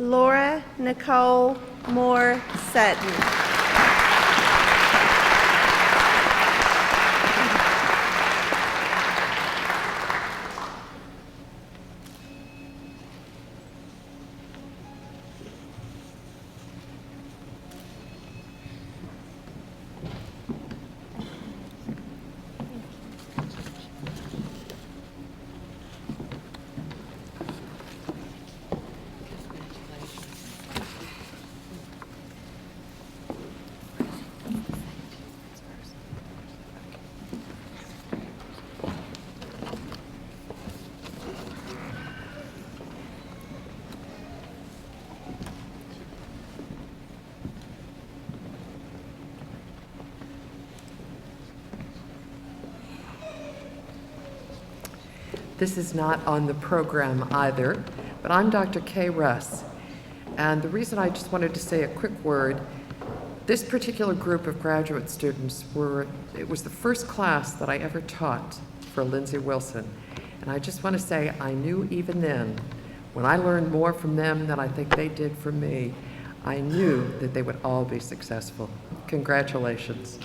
Laura Nicole Moore Sutton. This is not on the program either, but I'm Dr. Kay Russ. And the reason I just wanted to say a quick word, this particular group of graduate students it was the first class that I ever taught for Lindsey Wilson. And I just want to say, I knew even then, when I learned more from them than I think they did from me, I knew that they would all be successful. Congratulations.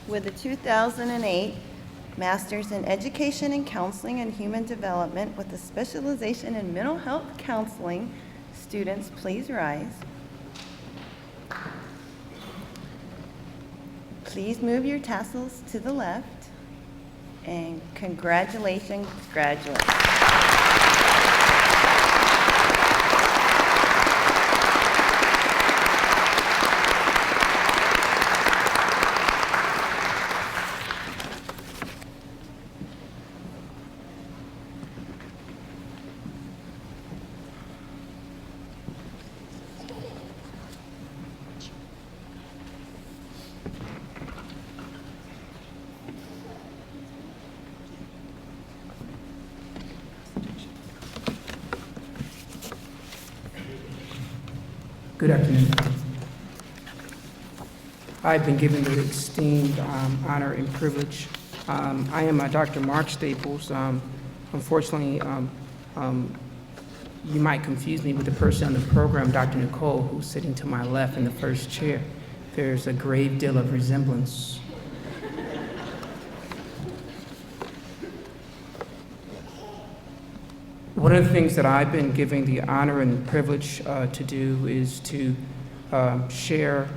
With a 2008 Master's in Education and Counseling and Human Development with a specialization in mental health counseling, students, please rise. Please move your tassels to the left, and congratulations, graduates. Good afternoon. I've been given the esteemed honor and privilege. I am Dr. Mark Staples. Unfortunately, you might confuse me with the person on the program, Dr. Nicole, who's sitting to my left in the first chair. There's a great deal of resemblance. One of the things that I've been given the honor and privilege to do is to share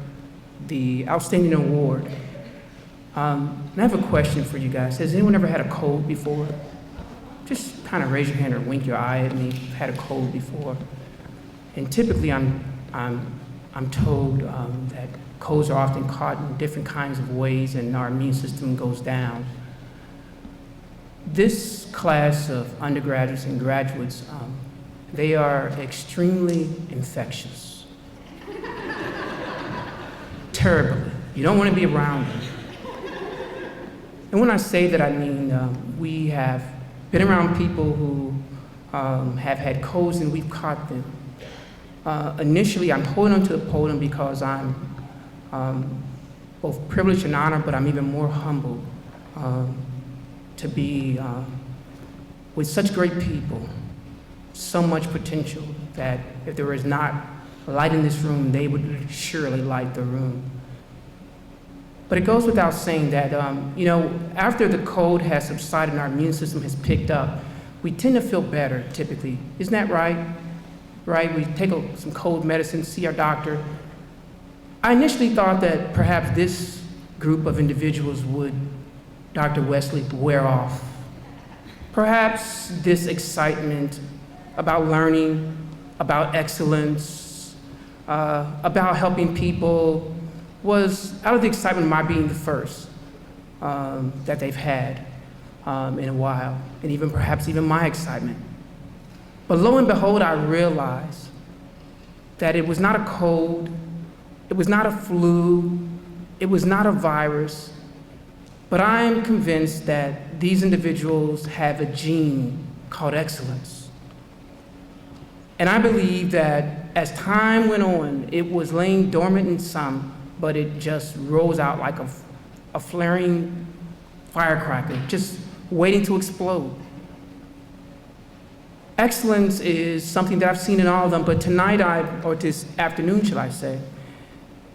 the Outstanding Award. And I have a question for you guys. Has anyone ever had a cold before? Just kind of raise your hand or wink your eye at me. Had a cold before. And typically I'm told that colds are often caught in different kinds of ways and our immune system goes down. This class of undergraduates and graduates, they are extremely infectious. Terribly. You don't want to be around them. And when I say that, I mean we have been around people who have had colds and we've caught them. Initially, I'm holding onto the podium because I'm both privileged and honored, but I'm even more humbled to be with such great people, so much potential that if there was not a light in this room, they would surely light the room. But it goes without saying that, after the cold has subsided and our immune system has picked up, we tend to feel better typically. Isn't that right? Right? We take some cold medicine, see our doctor. I initially thought that perhaps this group of individuals would, Dr. Wesley, wear off. Perhaps this excitement about learning, about excellence, about helping people was out of the excitement of my being the first that they've had in a while, and even perhaps even my excitement. But lo and behold, I realized that it was not a cold, it was not a flu, it was not a virus, but I am convinced that these individuals have a gene called excellence. And I believe that as time went on, it was laying dormant in some, but it just rose out like a flaring firecracker, just waiting to explode. Excellence is something that I've seen in all of them, but tonight, or this afternoon, shall I say,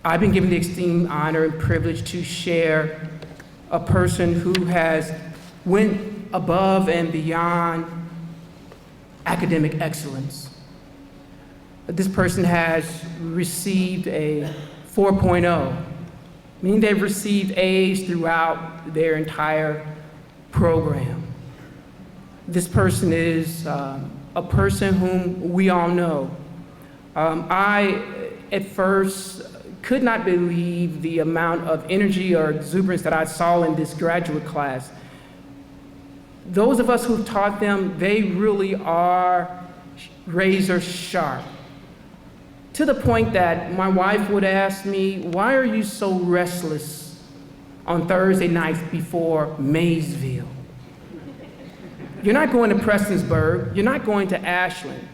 I've been given the esteemed honor and privilege to share a person who has went above and beyond academic excellence. This person has received a 4.0, meaning they've received A's throughout their entire program. This person is a person whom we all know. I, at first, could not believe the amount of energy or exuberance that I saw in this graduate class. Those of us who've taught them, they really are razor sharp. To the point that my wife would ask me, "Why are you so restless on Thursday nights before Maysville? You're not going to Prestonsburg, you're not going to Ashland."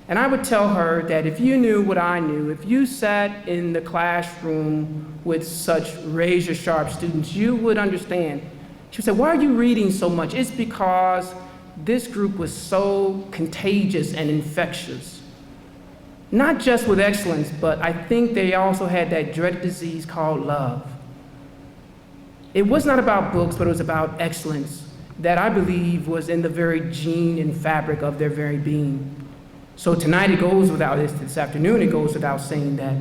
And I would tell her that if you knew what I knew, if you sat in the classroom with such razor-sharp students, you would understand. She would say, "Why are you reading so much?" It's because this group was so contagious and infectious. Not just with excellence, but I think they also had that dreaded disease called love. It was not about books, but it was about excellence that I believe was in the very gene and fabric of their very being. So tonight it goes without, this afternoon it goes without saying that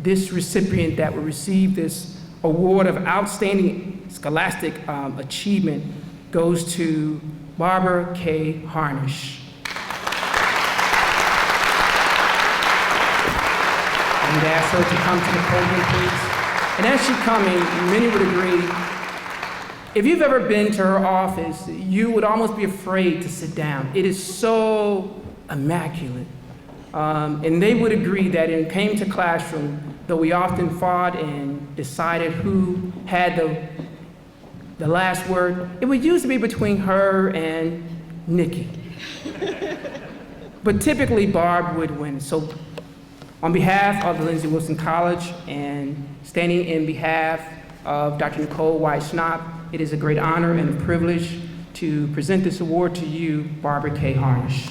this recipient that will receive this award of outstanding scholastic achievement goes to Barbara K. Harnish. I would ask her to come to the podium, please. And as she's coming, many would agree, if you've ever been to her office, you would almost be afraid to sit down. It is so immaculate. And they would agree that in came to classroom, though we often fought and decided who had the last word, it would usually be between her and Nikki. But typically Barb would win. So on behalf of the Lindsey Wilson College and standing in behalf of Dr. Nicole White-Schnapp, it is a great honor and a privilege to present this award to you, Barbara K. Harnish.